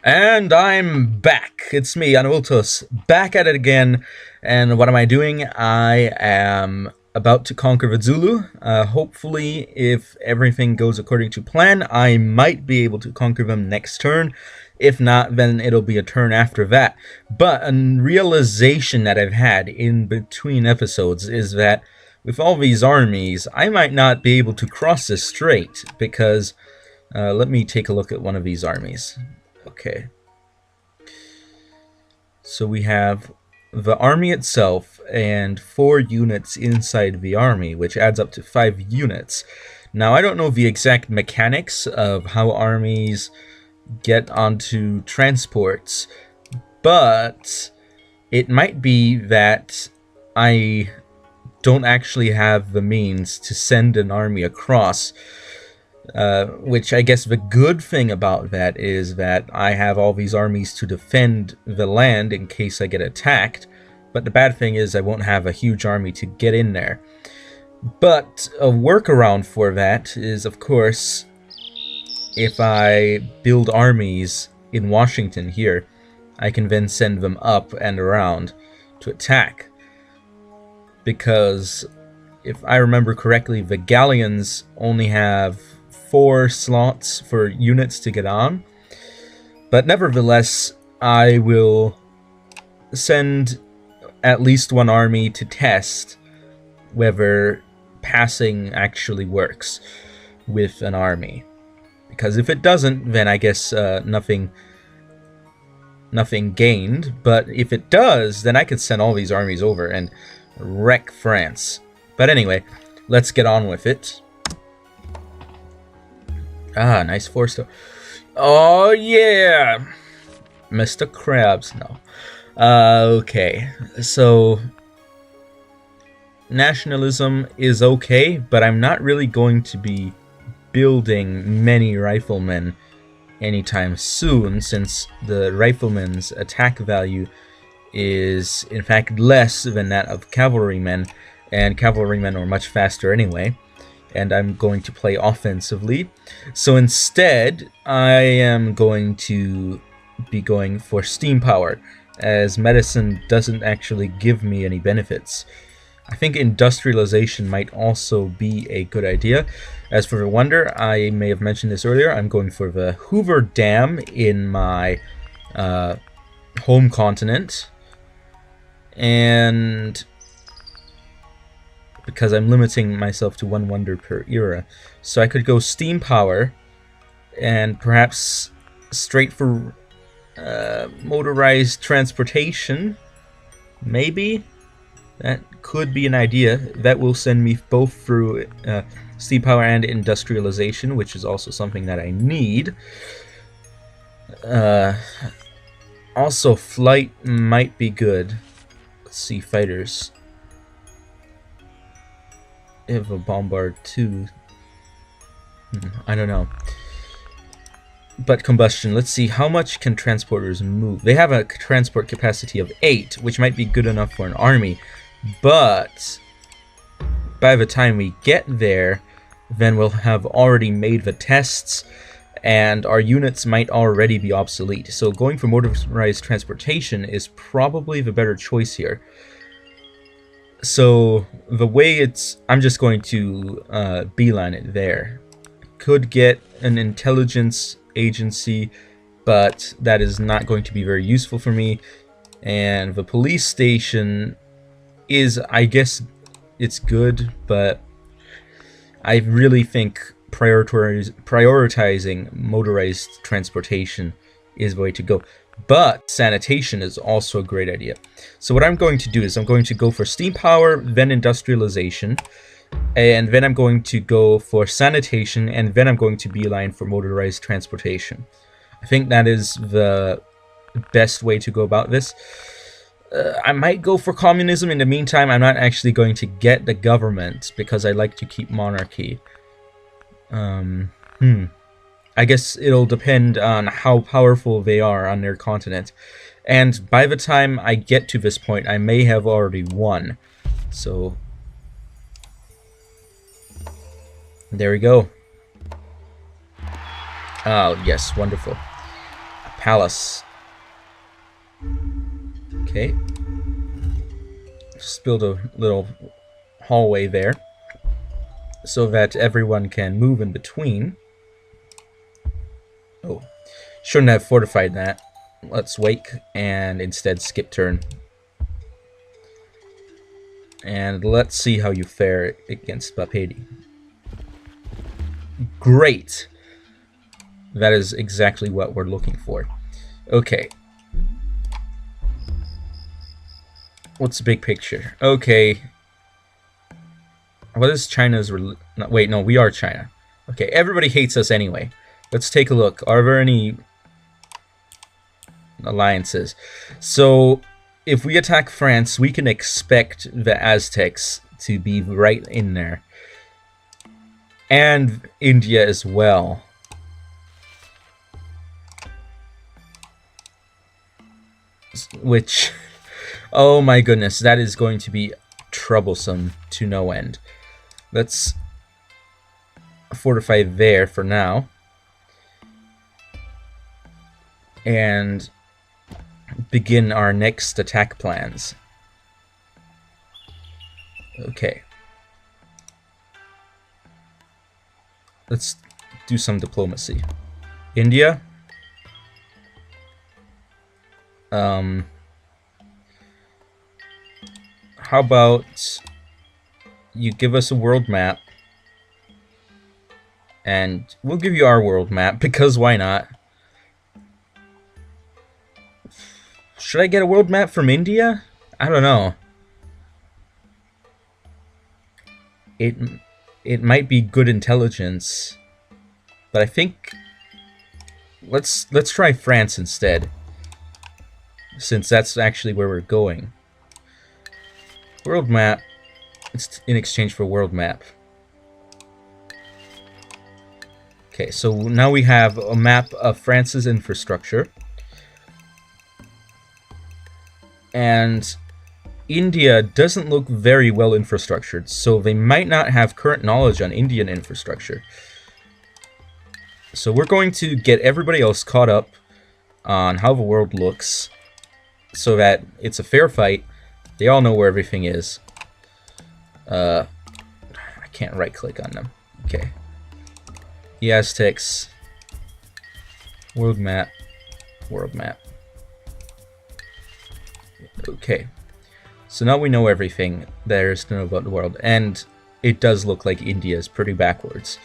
And I'm back. It's me, Anultus, back at it again. And what am I doing? I am about to conquer the Zulu. Hopefully, if everything goes according to plan, I might be able to conquer them next turn. If not, then it'll be a turn after that. But a realization that I've had in between episodes is that with all these armies, I might not be able to cross this strait because let me take a look at one of these armies. Okay. So we have the army itself and 4 units inside the army, which adds up to 5 units. Now, I don't know the exact mechanics of how armies get onto transports, but it might be that I don't actually have the means to send an army across. Which I guess the good thing about that is that I have all these armies to defend the land in case I get attacked, but the bad thing is I won't have a huge army to get in there. But a workaround for that is, of course, if I build armies in Washington here, I can then send them up and around to attack. Because if I remember correctly, the galleons only have 4 slots for units to get on, but nevertheless I will send at least one army to test whether passing actually works with an army, because if it doesn't, then I guess nothing gained. But if it does, then I could send all these armies over and wreck France. But anyway, let's get on with it. Ah, nice 4-star. Oh, yeah! Mr. Krabs, no. Okay, so nationalism is okay, but I'm not really going to be building many riflemen anytime soon, since the riflemen's attack value is in fact less than that of cavalrymen, and cavalrymen are much faster anyway. And I'm going to play offensively. So instead, I am going to be going for steam power, as medicine doesn't actually give me any benefits. I think industrialization might also be a good idea. As for the wonder, I may have mentioned this earlier, I'm going for the Hoover Dam in my home continent. And because I'm limiting myself to 1 wonder per era. So I could go steam power and perhaps straight for motorized transportation. Maybe? That could be an idea. That will send me both through steam power and industrialization, which is also something that I need. Also, flight might be good. Let's see, fighters. If a bombard too. I don't know. But combustion, let's see, how much can transporters move? They have a transport capacity of 8, which might be good enough for an army, but by the time we get there, then we'll have already made the tests, and our units might already be obsolete. So going for motorized transportation is probably the better choice here. So the way I'm just going to beeline it there. Could get an intelligence agency, but that is not going to be very useful for me. And the police station is, I guess, it's good, but I really think prioritizing motorized transportation is the way to go. But sanitation is also a great idea. So what I'm going to do is I'm going to go for steam power, then industrialization, and then I'm going to go for sanitation, and then I'm going to beeline for motorized transportation. I think that is the best way to go about this. I might go for communism in the meantime. I'm not actually going to get the government because I like to keep monarchy. I guess it'll depend on how powerful they are on their continent. And by the time I get to this point, I may have already won. So there we go. Oh, yes, wonderful. palace. Okay. Just build a little hallway there so that everyone can move in between. Oh, shouldn't have fortified that. Let's wait and instead skip turn. And let's see how you fare against Bapedi. Great! That is exactly what we're looking for. Okay. What's the big picture? Okay. What is China's... wait, no, we are China. Okay, everybody hates us anyway. Let's take a look. Are there any alliances? So, if we attack France, we can expect the Aztecs to be right in there. And India as well. Which, oh my goodness, that is going to be troublesome to no end. Let's fortify there for now. And begin our next attack plans. Okay. Let's do some diplomacy. India. How about you give us a world map, and we'll give you our world map, because why not? Should I get a world map from India? I don't know. It might be good intelligence, but I think let's try France instead, since that's actually where we're going. World map. It's in exchange for world map. Okay, so now we have a map of France's infrastructure. And India doesn't look very well infrastructured, so they might not have current knowledge on Indian infrastructure. So we're going to get everybody else caught up on how the world looks, so that it's a fair fight. They all know where everything is. I can't right-click on them. Okay. The Aztecs. World map. World map. Okay. So now we know everything there is to know about the world. And it does look like India is pretty backwards.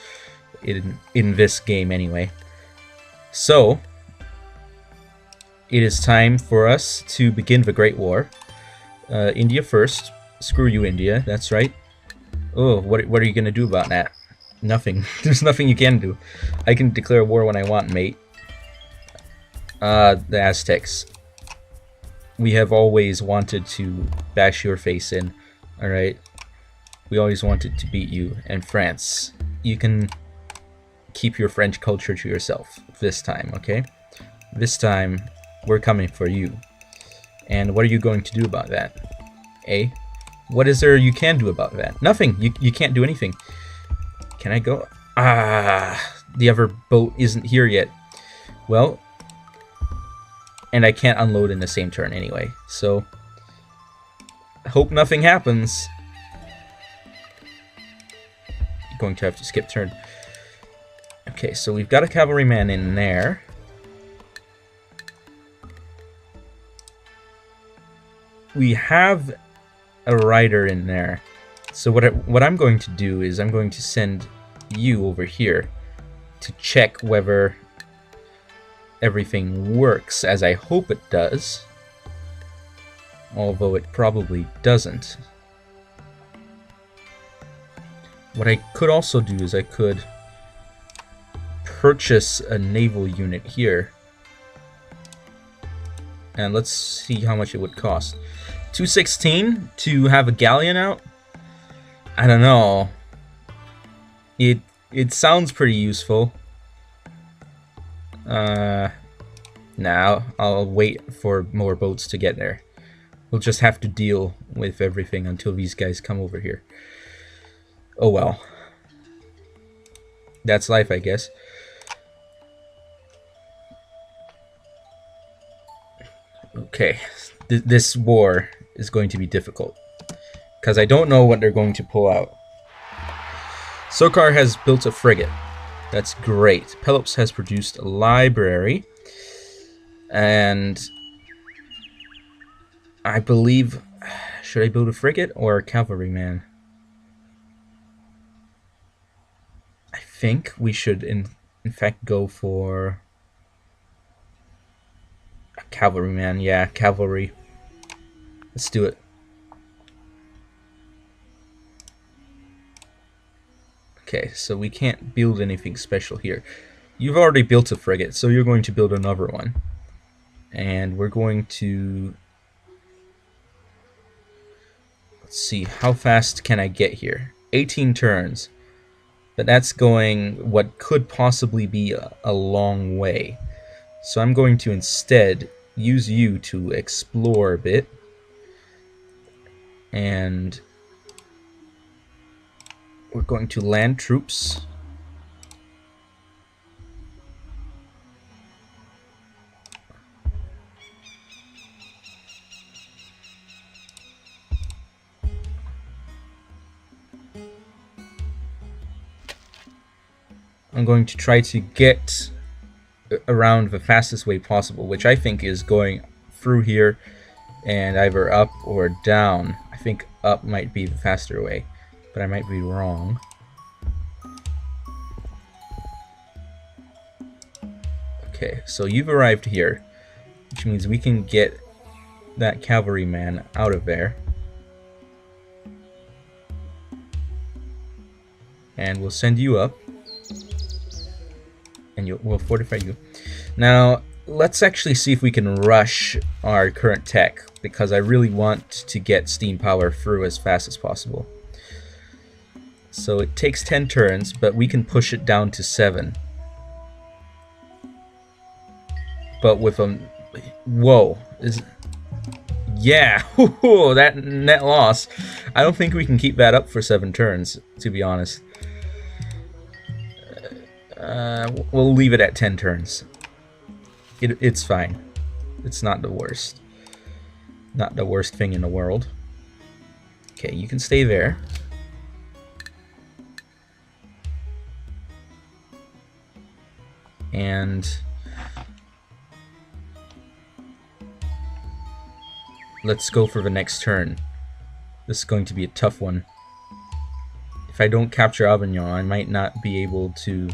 In this game, anyway. So, it is time for us to begin the Great War. India first. Screw you, India. That's right. Oh, what are you going to do about that? Nothing. There's nothing you can do. I can declare war when I want, mate. The Aztecs. We have always wanted to bash your face in. Alright? We always wanted to beat you. And France. You can keep your French culture to yourself. This time, okay? This time, we're coming for you. And what are you going to do about that? Eh? What is there you can do about that? Nothing. You can't do anything. Can I go? Ah, the other boat isn't here yet. Well, and I can't unload in the same turn anyway. So, hope nothing happens. Going to have to skip turn. Okay, so we've got a cavalryman in there. We have a rider in there. So what I'm going to do is I'm going to send you over here to check whether everything works as I hope it does. Although it probably doesn't. What I could also do is I could purchase a naval unit here. And let's see how much it would cost. 216 to have a galleon out? I don't know. It sounds pretty useful. Now I'll wait for more boats to get there. We'll just have to deal with everything until these guys come over here. Oh well. That's life, I guess. Okay, this war is going to be difficult because I don't know what they're going to pull out. Sokar has built a frigate. That's great. Pelops has produced a library. And I believe... Should I build a frigate or a cavalryman? I think we should in fact go for a cavalryman. Yeah, cavalry. Let's do it. Okay, so we can't build anything special here. You've already built a frigate, so you're going to build another one. And we're going to... Let's see, how fast can I get here? 18 turns. But that's going what could possibly be a long way. So I'm going to instead use you to explore a bit. And we're going to land troops. I'm going to try to get around the fastest way possible, which I think is going through here and either up or down. I think up might be the faster way, but I might be wrong. Okay, so you've arrived here, which means we can get that cavalryman out of there. And we'll send you up. And we'll fortify you. Now, let's actually see if we can rush our current tech, because I really want to get steam power through as fast as possible. So it takes 10 turns, but we can push it down to 7. But with a... Whoa. Yeah! That net loss. I don't think we can keep that up for 7 turns, to be honest. We'll leave it at 10 turns. It's fine. It's not the worst. Not the worst thing in the world. Okay, you can stay there. And let's go for the next turn. This is going to be a tough one. If I don't capture Avignon, I might not be able to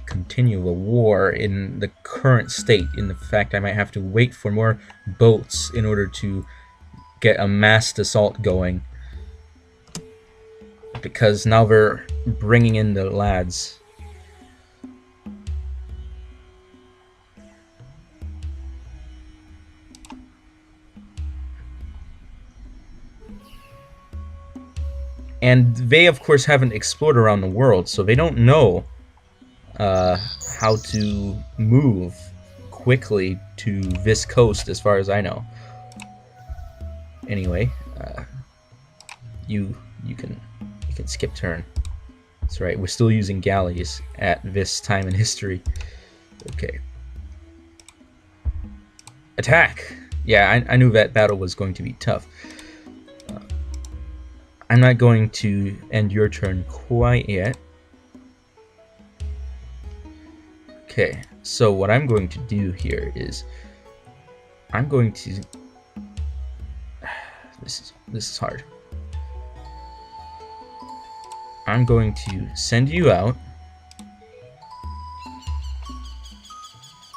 continue a war in the current state. In the fact, I might have to wait for more boats in order to get a massed assault going, because now they're bringing in the lads. And they, of course, haven't explored around the world, so they don't know how to move quickly to this coast, as far as I know. Anyway, you can skip turn. That's right. We're still using galleys at this time in history. Okay. Attack! Yeah, I knew that battle was going to be tough. I'm not going to end your turn quite yet. Okay, so what I'm going to do here is I'm going to... This is hard. I'm going to send you out.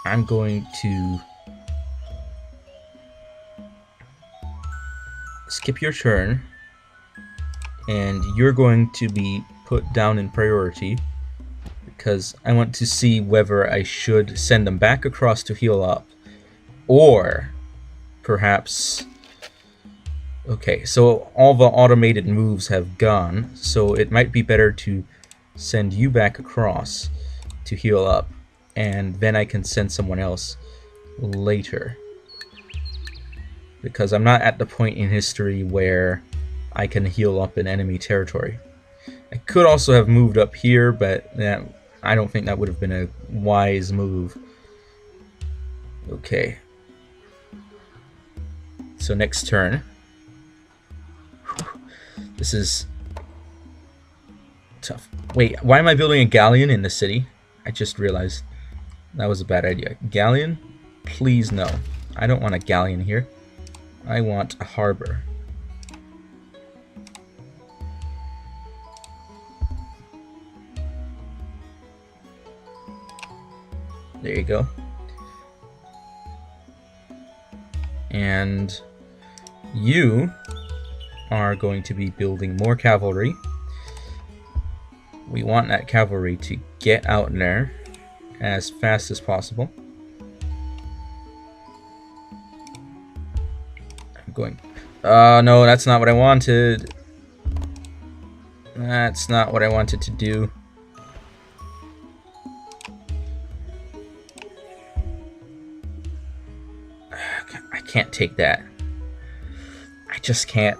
I'm going to skip your turn, and you're going to be put down in priority, because I want to see whether I should send them back across to heal up, or perhaps... Okay, so all the automated moves have gone, so it might be better to send you back across to heal up, and then I can send someone else later. Because I'm not at the point in history where I can heal up in enemy territory. I could also have moved up here, but I don't think that would have been a wise move. Okay. So next turn. This is tough. Wait, why am I building a galleon in the city? I just realized that was a bad idea. Galleon? Please no. I don't want a galleon here. I want a harbor. There you go. And you are going to be building more cavalry. We want that cavalry to get out there as fast as possible. I'm going... no, that's not what I wanted. That's not what I wanted to do. I can't take that. I just can't.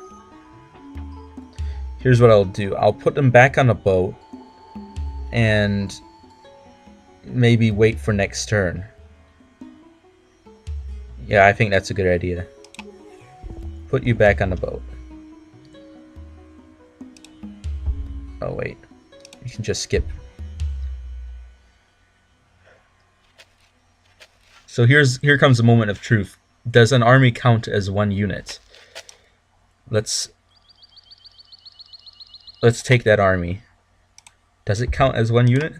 Here's what I'll do. I'll put them back on a boat and maybe wait for next turn. Yeah, I think that's a good idea. Put you back on the boat. Oh wait, you can just skip. So here comes a moment of truth. Does an army count as one unit? Let's take that army. Does it count as one unit?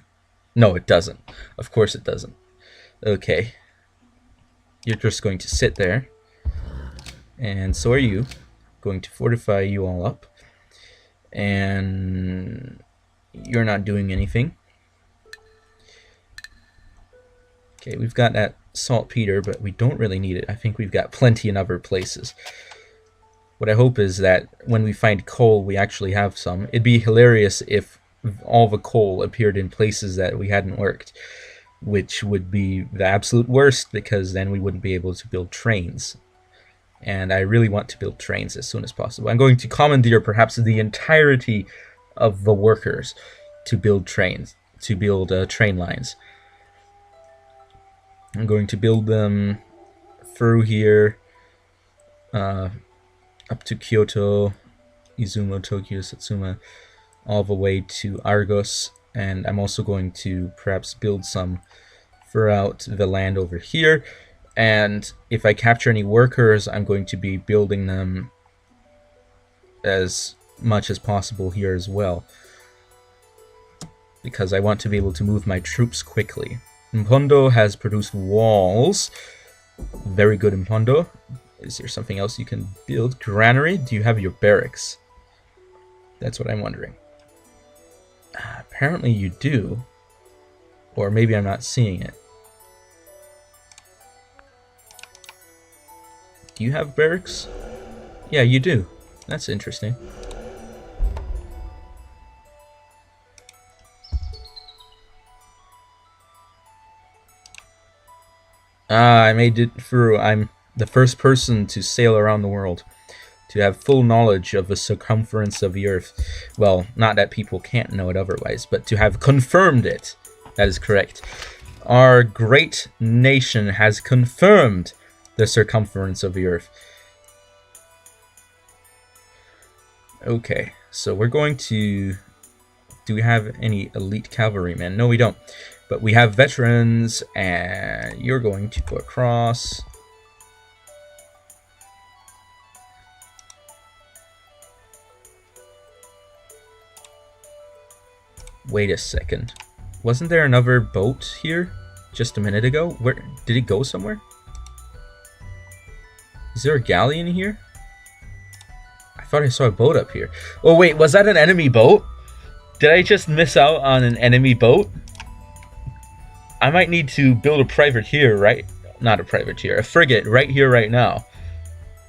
No, it doesn't. Of course it doesn't. Okay. You're just going to sit there. And so are you. Going to fortify you all up. And you're not doing anything. Okay, we've got that saltpeter, but we don't really need it. I think we've got plenty in other places. What I hope is that when we find coal, we actually have some. It'd be hilarious if all the coal appeared in places that we hadn't worked, which would be the absolute worst, because then we wouldn't be able to build trains. And I really want to build trains as soon as possible. I'm going to commandeer perhaps the entirety of the workers to build trains, to build train lines. I'm going to build them through here, up to Kyoto, Izumo, Tokyo, Satsuma, all the way to Argos. And I'm also going to perhaps build some throughout the land over here. And if I capture any workers, I'm going to be building them as much as possible here as well, because I want to be able to move my troops quickly. Mpondo has produced walls. Very good, Mpondo. Is there something else you can build? Granary? Do you have your barracks? That's what I'm wondering. Apparently you do. Or maybe I'm not seeing it. Do you have barracks? Yeah, you do. That's interesting. I made it through. I'm the first person to sail around the world, to have full knowledge of the circumference of the Earth. Well, not that people can't know it otherwise, but to have confirmed it. That is correct. Our great nation has confirmed the circumference of the Earth. Okay, so we're going to... Do we have any elite cavalrymen? No, we don't. But we have veterans, and you're going to go across. Wait a second. Wasn't there another boat here just a minute ago? Where did it go somewhere? Is there a galleon here? I thought I saw a boat up here. Oh wait, was that an enemy boat? Did I just miss out on an enemy boat? I might need to build a privateer, right? Not a privateer, a frigate right here, right now.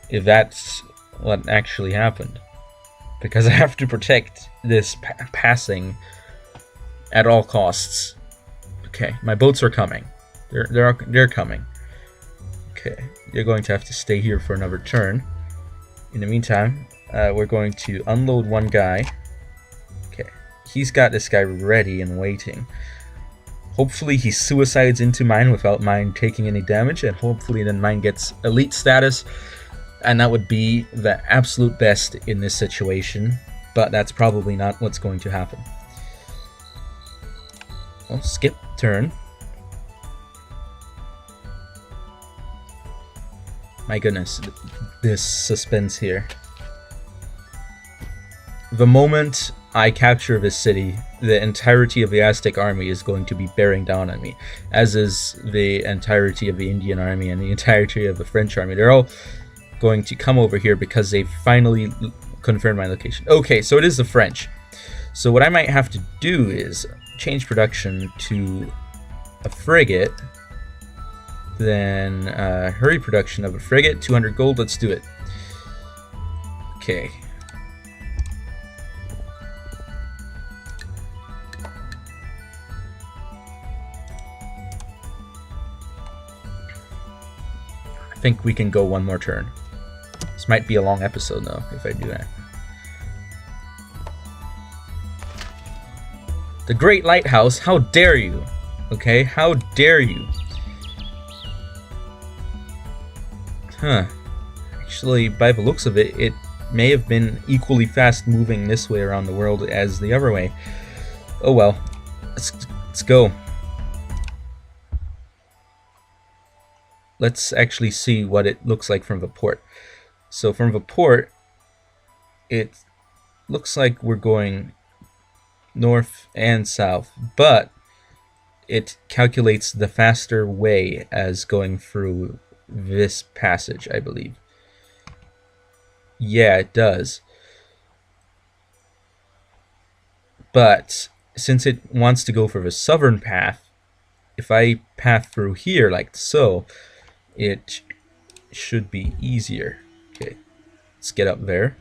If that's what actually happened. Because I have to protect this passing at all costs. Okay, my boats are coming. They're coming. Okay, you're going to have to stay here for another turn. In the meantime, we're going to unload one guy. Okay, he's got this guy ready and waiting. Hopefully he suicides into mine without mine taking any damage, and hopefully then mine gets elite status. And that would be the absolute best in this situation, but that's probably not what's going to happen. Well, skip turn. My goodness, this suspense here. The moment I capture this city, the entirety of the Aztec army is going to be bearing down on me, as is the entirety of the Indian army and the entirety of the French army. They're all going to come over here because they've finally confirmed my location. Okay, so it is the French. So what I might have to do is change production to a frigate, then hurry production of a frigate, 200 gold, let's do it. Okay. I think we can go one more turn. This might be a long episode though, if I do that. The Great Lighthouse, how dare you? Okay, how dare you? Huh. Actually, by the looks of it, it may have been equally fast moving this way around the world as the other way. Oh well. Let's go. Let's actually see what it looks like from the port. So from the port, it looks like we're going north and south, but it calculates the faster way as going through this passage, I believe. Yeah, it does. But since it wants to go for the southern path, if I path through here like so, it should be easier. Okay, let's get up there.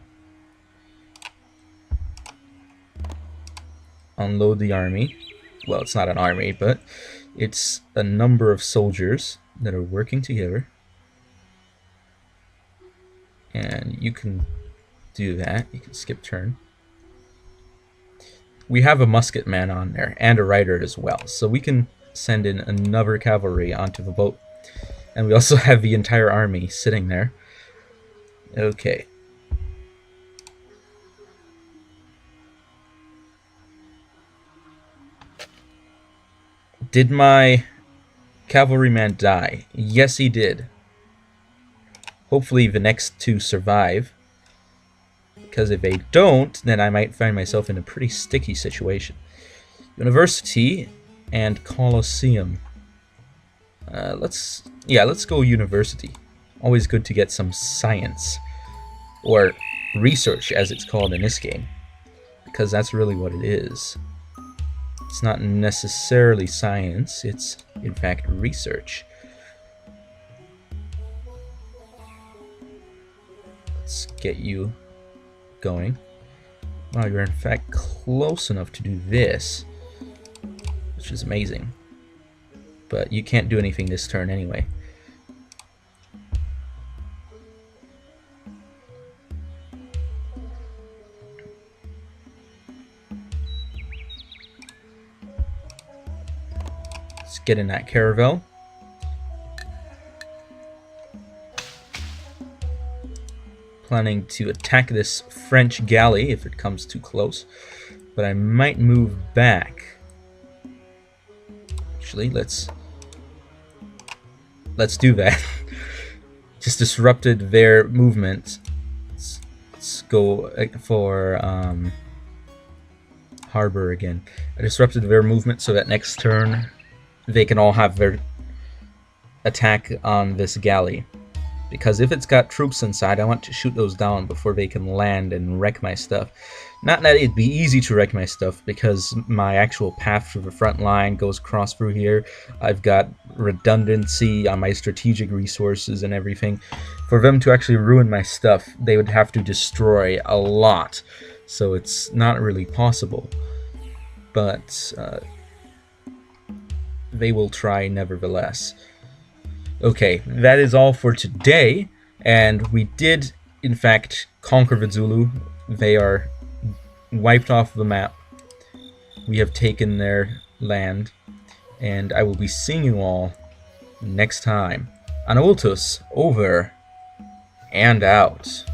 Unload the army. Well, it's not an army, but it's a number of soldiers that are working together. And you can do that. You can skip turn. We have a musket man on there and a rider as well, so we can send in another cavalry onto the boat. And we also have the entire army sitting there. Okay. Did my cavalryman die? Yes, he did. Hopefully the next two survive. Because if they don't, then I might find myself in a pretty sticky situation. University and Colosseum. Let's go university. Always good to get some science. Or research, as it's called in this game. Because that's really what it is. It's not necessarily science, it's in fact research. Let's get you going. Wow, you're in fact close enough to do this, which is amazing. But you can't do anything this turn anyway. Let's get in that caravel. Planning to attack this French galley if it comes too close, but I might move back. Actually, let's do that. Just disrupted their movement. Let's go for harbor again. I disrupted their movement so that next turn they can all have their attack on this galley. Because if it's got troops inside, I want to shoot those down before they can land and wreck my stuff. Not that it'd be easy to wreck my stuff, because my actual path through the front line goes across through here. I've got redundancy on my strategic resources and everything. For them to actually ruin my stuff, they would have to destroy a lot. So it's not really possible. But they will try nevertheless. Okay, that is all for today, and we did, in fact, conquer the Zulu. They are wiped off the map. We have taken their land, and I will be seeing you all next time on Ultus, over and out.